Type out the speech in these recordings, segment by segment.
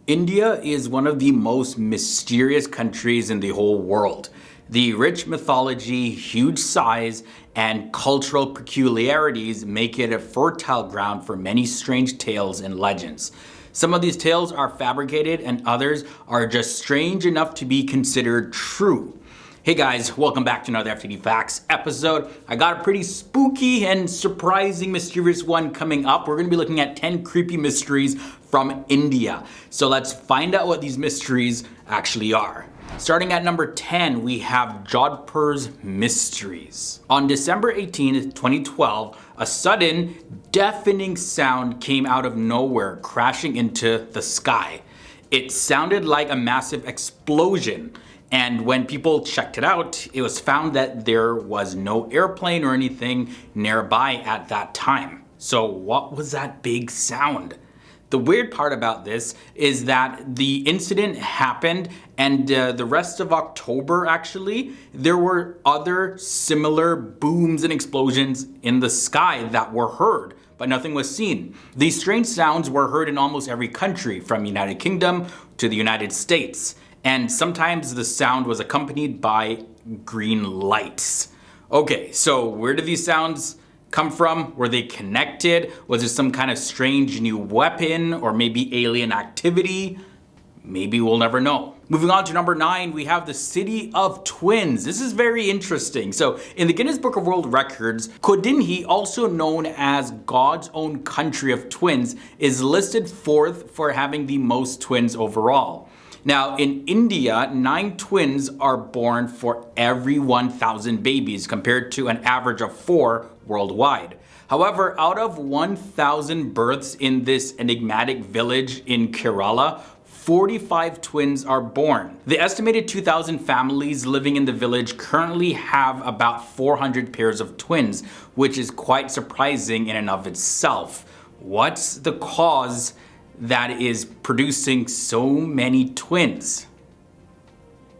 India is one of the most mysterious countries in the whole world. The rich mythology, huge size, and cultural peculiarities make it a fertile ground for many strange tales and legends. Some of these tales are fabricated and others are just strange enough to be considered true. Hey guys, welcome back to another FTD Facts episode. I got a pretty spooky and surprising mysterious one coming up. We're going to be looking at 10 creepy mysteries from India. So let's find out what these mysteries actually are. Starting at number 10, we have JODHPUR'S mysteries. On December 18th, 2012, a sudden, deafening sound came out of nowhere, crashing into the sky. It sounded like a massive explosion. And when people checked it out, it was found that there was no airplane or anything nearby at that time. So what was that big sound? The weird part about this is that the incident happened and the rest of October actually, there were other similar booms and explosions in the sky that were heard, but nothing was seen. These strange sounds were heard in almost every country, from United Kingdom to the United States. And sometimes the sound was accompanied by green lights. Okay, so where did these sounds come from? Were they connected? Was it some kind of strange new weapon or maybe alien activity? Maybe we'll never know. Moving on to number 9, we have the City of Twins. This is very interesting. So in the Guinness Book of World Records, Kuldhara, also known as God's own country of twins, is listed fourth for having the most twins overall. Now in India, 9 twins are born for every 1,000 babies compared to an average of 4 worldwide. However, out of 1,000 births in this enigmatic village in Kerala, 45 twins are born. The estimated 2,000 families living in the village currently have about 400 pairs of twins, which is quite surprising in and of itself. What's the cause that is producing so many twins?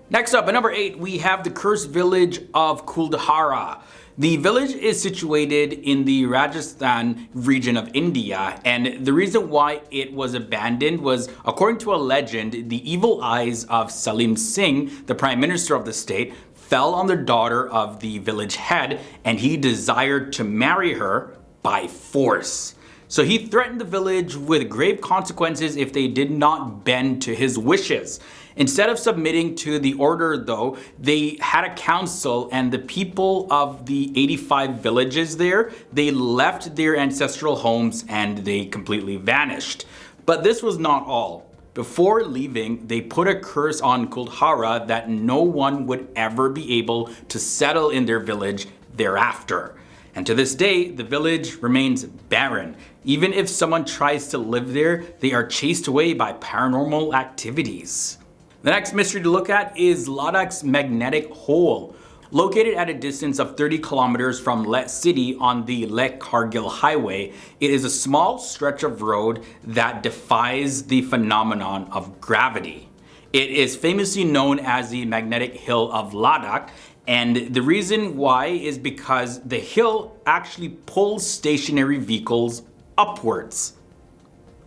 Next up, at number 8, we have the cursed village of Kuldhara. The village is situated in the Rajasthan region of India, and the reason why it was abandoned was, according to a legend, the evil eyes of Salim Singh, the prime minister of the state, fell on the daughter of the village head, and he desired to marry her by force. So he threatened the village with grave consequences if they did not bend to his wishes. Instead of submitting to the order though, they had a council, and the people of the 85 villages there, they left their ancestral homes and they completely vanished. But this was not all. Before leaving, they put a curse on Kuldhara that no one would ever be able to settle in their village thereafter. And to this day, the village remains barren. Even if someone tries to live there, they are chased away by paranormal activities. The next mystery to look at is Ladakh's magnetic hole. Located at a distance of 30 kilometers from Leh city on the Leh-Kargil highway, it is a small stretch of road that defies the phenomenon of gravity. It is famously known as the magnetic hill of Ladakh, and the reason why is because the hill actually pulls stationary vehicles upwards.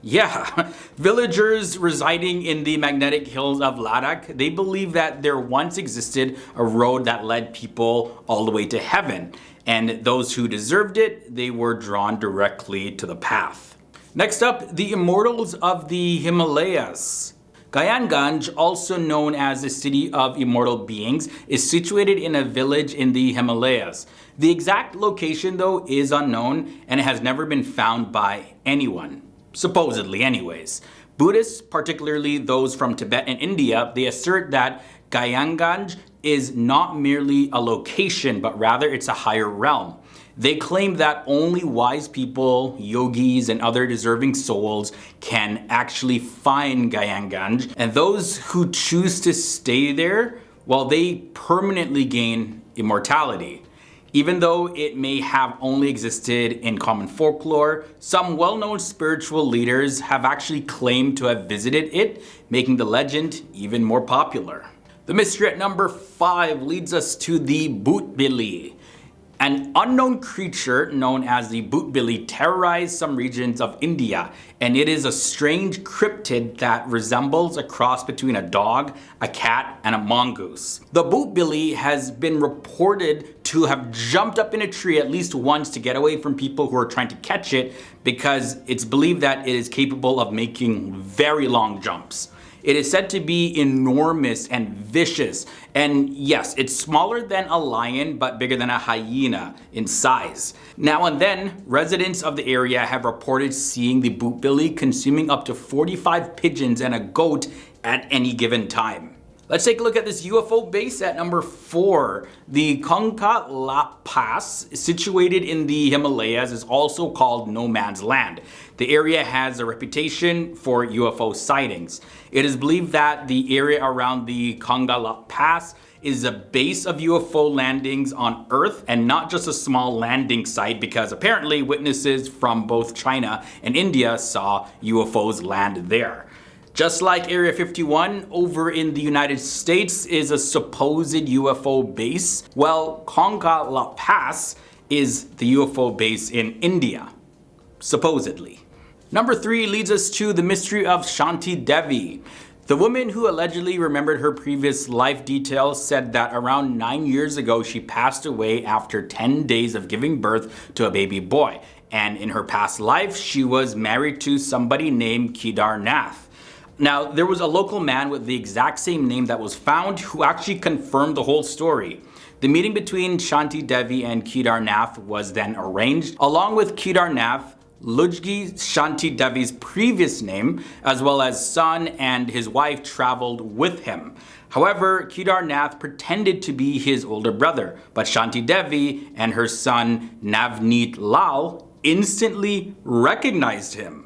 Yeah, villagers residing in the magnetic hills of Ladakh, they believe that there once existed a road that led people all the way to heaven, and those who deserved it, they were drawn directly to the path. Next up, the immortals of the Himalayas. Gayanganj, also known as the city of immortal beings, is situated in a village in the Himalayas. The exact location though is unknown, and it has never been found by anyone. Supposedly anyways. Buddhists, particularly those from Tibet and India, they assert that Gayanganj is not merely a location, but rather it's a higher realm. They claim that only wise people, yogis, and other deserving souls can actually find Gayanganj, and those who choose to stay there, well, they permanently gain immortality. Even though it may have only existed in common folklore, some well-known spiritual leaders have actually claimed to have visited it, making the legend even more popular. The mystery at number 5 leads us to the Bhutbili. An unknown creature known as the Bootbilly terrorized some regions of India, and it is a strange cryptid that resembles a cross between a dog, a cat, and a mongoose. The Bootbilly has been reported to have jumped up in a tree at least once to get away from people who are trying to catch it, because it's believed that it is capable of making very long jumps. It is said to be enormous and vicious, and yes, it's smaller than a lion but bigger than a hyena in size. Now and then, residents of the area have reported seeing the Bootbilly consuming up to 45 pigeons and a goat at any given time. Let's take a look at this UFO base at number 4. The LADAKH'S, situated in the Himalayas, is also called No Man's Land. The area has a reputation for UFO sightings. It is believed that the area around the LADAKH'S is a base of UFO landings on Earth and not just a small landing site, because apparently witnesses from both China and India saw UFOs land there. Just like Area 51 over in the United States is a supposed UFO base, well, LADAKH'S is the UFO base in India, supposedly. Number 3 leads us to the mystery of Shanti Devi. The woman who allegedly remembered her previous life details said that around 9 years ago she passed away after 10 days of giving birth to a baby boy. And in her past life, she was married to somebody named Kuldhara. Now, there was a local man with the exact same name that was found who actually confirmed the whole story. The meeting between Shanti Devi and Kuldhara was then arranged. Along with Kuldhara, Lujgi, Shanti Devi's previous name, as well as son and his wife, traveled with him. However, Kuldhara pretended to be his older brother, but Shanti Devi and her son Navneet Lal instantly recognized him.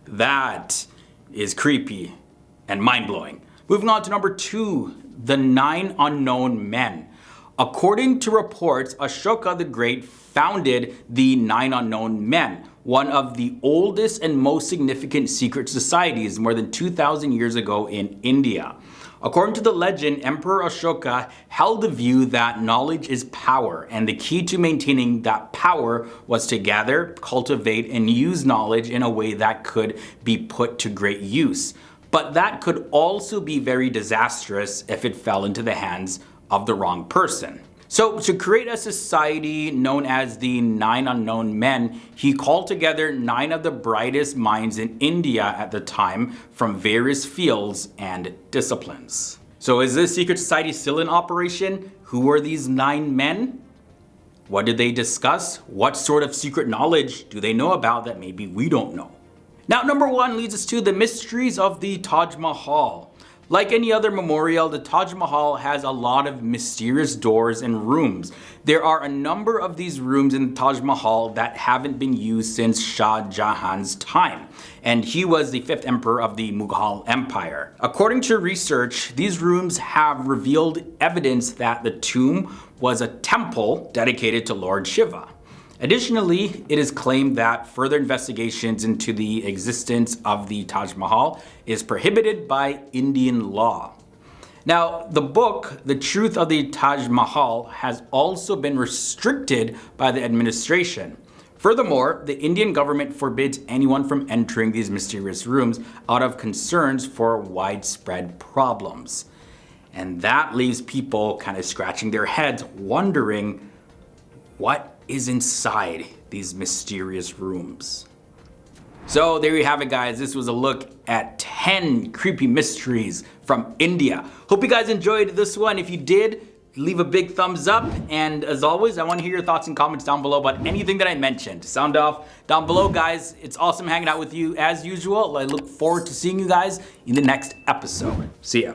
That is creepy and mind-blowing. Moving on to number 2, the 9 unknown men. According to reports, Ashoka the Great founded the 9 unknown men, one of the oldest and most significant secret societies more than 2,000 years ago in India. According to the legend, Emperor Ashoka held the view that knowledge is power, and the key to maintaining that power was to gather, cultivate, and use knowledge in a way that could be put to great use. But that could also be very disastrous if it fell into the hands of the wrong person. So to create a society known as the 9 unknown men, he called together 9 of the brightest minds in India at the time from various fields and disciplines. So is this secret society still in operation? Who are these 9 men? What did they discuss? What sort of secret knowledge do they know about that maybe we don't know? Now, number 1 leads us to the mysteries of the Taj Mahal. Like any other memorial, the Taj Mahal has a lot of mysterious doors and rooms. There are a number of these rooms in the Taj Mahal that haven't been used since Shah Jahan's time, and he was the 5th emperor of the Mughal Empire. According to research, these rooms have revealed evidence that the tomb was a temple dedicated to Lord Shiva. Additionally, it is claimed that further investigations into the existence of the Taj Mahal is prohibited by Indian law. Now, the book, The Truth of the Taj Mahal, has also been restricted by the administration. Furthermore, the Indian government forbids anyone from entering these mysterious rooms out of concerns for widespread problems. And that leaves people kind of scratching their heads, wondering what is inside these mysterious rooms. So there you have it, guys. This was a look at 10 creepy mysteries from India. Hope you guys enjoyed this one. If you did, leave a big thumbs up. And as always, I want to hear your thoughts and comments down below about anything that I mentioned. Sound off down below, guys. It's awesome hanging out with you as usual. I look forward to seeing you guys in the next episode. See ya.